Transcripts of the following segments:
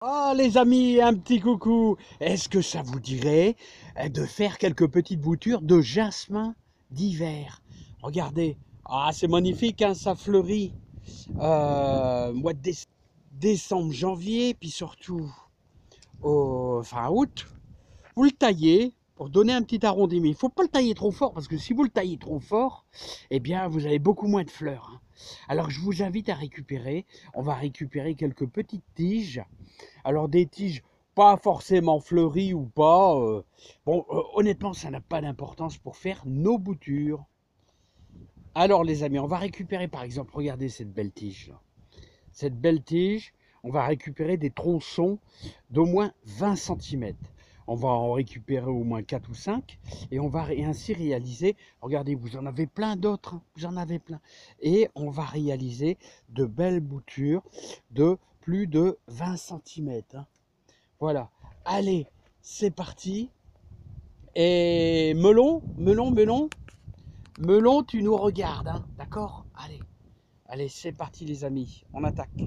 Ah les amis, un petit coucou. Est-ce que ça vous dirait de faire quelques petites boutures de jasmin d'hiver? Regardez, ah c'est magnifique, hein, ça fleurit mois de décembre, janvier, puis surtout au fin août. Vous le taillez pour donner un petit arrondi, mais il ne faut pas le tailler trop fort parce que si vous le taillez trop fort, eh bien vous avez beaucoup moins de fleurs, hein. Alors je vous invite à récupérer, on va récupérer quelques petites tiges. Alors des tiges pas forcément fleuries ou pas, honnêtement ça n'a pas d'importance pour faire nos boutures. Alors les amis, on va récupérer par exemple, regardez cette belle tige là. Cette belle tige, on va récupérer des tronçons d'au moins 20 centimètres. On va en récupérer au moins 4 ou 5 et on va ainsi réaliser, regardez, vous en avez plein d'autres, hein, vous en avez plein. Et on va réaliser de belles boutures de plus de 20 centimètres, hein. Voilà, allez, c'est parti. Et melon, tu nous regardes, hein, d'accord? Allez, c'est parti les amis, on attaque.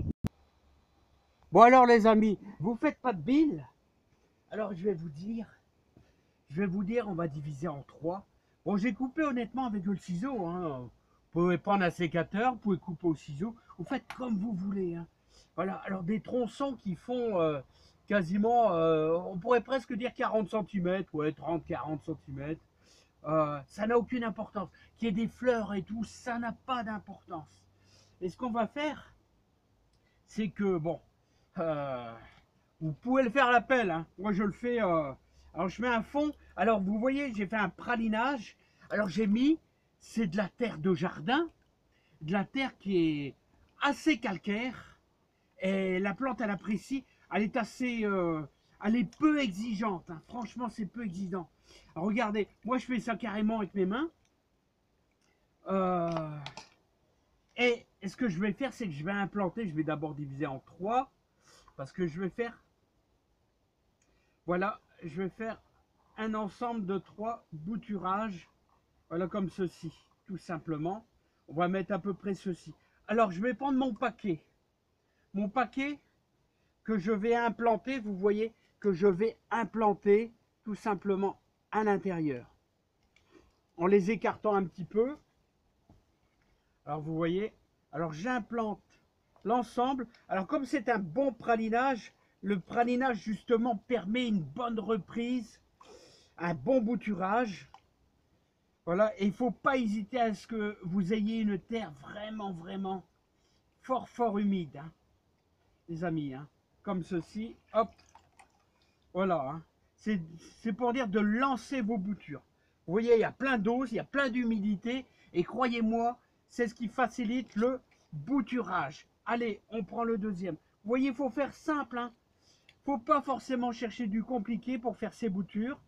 Bon alors les amis, vous faites pas de bile? Alors je vais vous dire, on va diviser en trois. Bon, j'ai coupé honnêtement avec le ciseau, hein. Vous pouvez prendre un sécateur, vous pouvez couper au ciseau. Vous faites comme vous voulez, hein. Voilà, alors des tronçons qui font quasiment, on pourrait presque dire 40 centimètres, ouais, 30-40 centimètres. Ça n'a aucune importance. Qu'il y ait des fleurs et tout, ça n'a pas d'importance. Et ce qu'on va faire, c'est que, bon, euh, vous pouvez le faire à la pelle, hein. Moi, je le fais. Alors, je mets un fond. Alors, vous voyez, j'ai fait un pralinage. Alors, j'ai mis, c'est de la terre de jardin, de la terre qui est assez calcaire. Et la plante, elle apprécie. Elle est assez. Elle est peu exigeante, hein. Franchement, c'est peu exigeant. Alors, regardez, moi, je fais ça carrément avec mes mains. Euh, et ce que je vais faire, c'est que je vais implanter. Je vais d'abord diviser en trois. Parce que je vais faire. Voilà, je vais faire un ensemble de trois bouturages, voilà comme ceci, tout simplement. On va mettre à peu près ceci. Alors je vais prendre mon paquet que je vais implanter, vous voyez que je vais implanter tout simplement à l'intérieur, en les écartant un petit peu. Alors vous voyez, alors j'implante l'ensemble. Alors comme c'est un bon pralinage, le pralinage justement permet une bonne reprise, un bon bouturage. Voilà, et il ne faut pas hésiter à ce que vous ayez une terre vraiment fort humide, hein, les amis, hein, comme ceci, hop, voilà, hein. C'est pour dire de lancer vos boutures. Vous voyez, il y a plein d'eau, il y a plein d'humidité, et croyez-moi, c'est ce qui facilite le bouturage. Allez, on prend le deuxième. Vous voyez, il faut faire simple, hein. Il ne faut pas forcément chercher du compliqué pour faire ces boutures.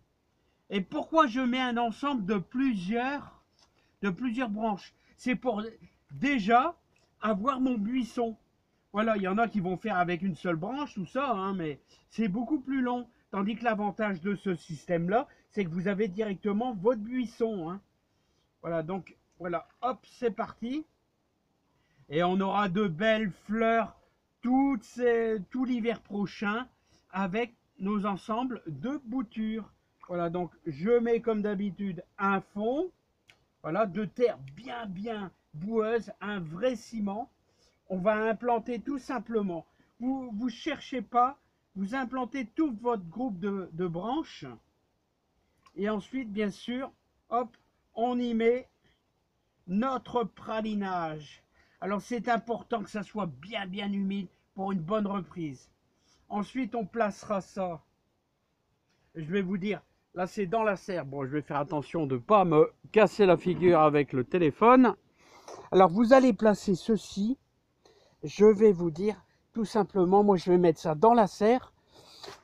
Et pourquoi je mets un ensemble de plusieurs branches? C'est pour déjà avoir mon buisson. Voilà, il y en a qui vont faire avec une seule branche, tout ça, hein, mais c'est beaucoup plus long. Tandis que l'avantage de ce système-là, c'est que vous avez directement votre buisson, hein. Voilà, donc, voilà, hop, c'est parti. Et on aura de belles fleurs tout l'hiver prochain avec nos ensembles de boutures. Voilà, donc je mets comme d'habitude un fond, voilà, de terre bien boueuse, un vrai ciment. On va implanter tout simplement. Vous ne cherchez pas, vous implantez tout votre groupe de branches. Et ensuite, bien sûr, hop, on y met notre pralinage. Alors c'est important que ça soit bien humide pour une bonne reprise. Ensuite, on placera ça. Je vais vous dire, là c'est dans la serre. Bon, je vais faire attention de ne pas me casser la figure avec le téléphone. Alors vous allez placer ceci. Je vais vous dire tout simplement, moi je vais mettre ça dans la serre.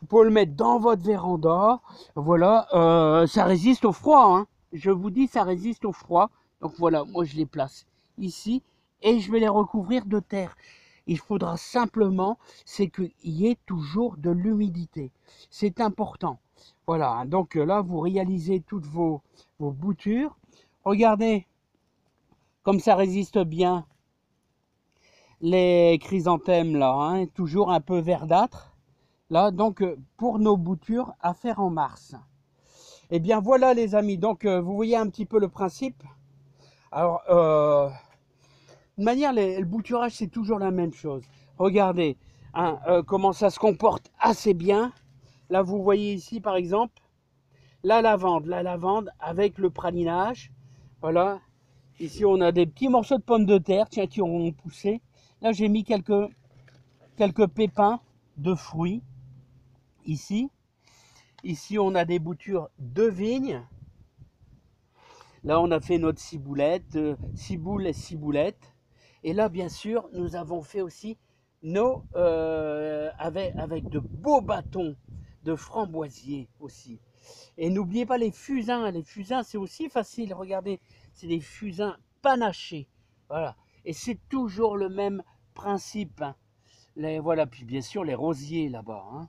Vous pouvez le mettre dans votre véranda. Voilà, ça résiste au froid, hein. Je vous dis, ça résiste au froid. Donc voilà, moi je les place ici et je vais les recouvrir de terre. Il faudra simplement, c'est qu'il y ait toujours de l'humidité. C'est important. Voilà, hein. Donc là, vous réalisez toutes vos boutures. Regardez comme ça résiste bien les chrysanthèmes là, hein, toujours un peu verdâtres. Là, donc, pour nos boutures à faire en mars. Eh bien, voilà les amis. Donc, vous voyez un petit peu le principe. Alors, de manière, le bouturage, c'est toujours la même chose. Regardez hein, comment ça se comporte assez bien. Là, vous voyez ici, par exemple, la lavande avec le pralinage. Voilà. Ici, on a des petits morceaux de pommes de terre, tiens, qui ont poussé. Là, j'ai mis quelques pépins de fruits. Ici. Ici, on a des boutures de vigne. Là, on a fait notre ciboulette, ciboule et ciboulette. Et là, bien sûr, nous avons fait aussi nos avec de beaux bâtons de framboisier aussi. Et n'oubliez pas les fusains. Les fusains, c'est aussi facile. Regardez, c'est des fusains panachés. Voilà. Et c'est toujours le même principe. Hein. Voilà. Puis bien sûr, les rosiers là-bas. Hein.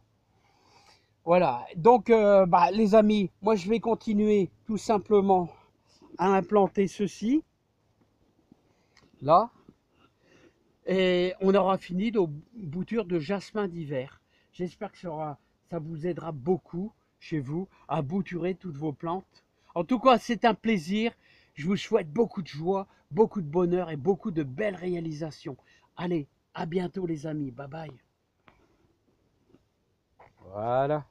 Voilà. Donc, les amis, moi, je vais continuer tout simplement à implanter ceci. Là. Et on aura fini nos boutures de jasmin d'hiver. J'espère que ça vous aidera beaucoup chez vous à bouturer toutes vos plantes. En tout cas, c'est un plaisir. Je vous souhaite beaucoup de joie, beaucoup de bonheur et beaucoup de belles réalisations. Allez, à bientôt les amis. Bye bye. Voilà.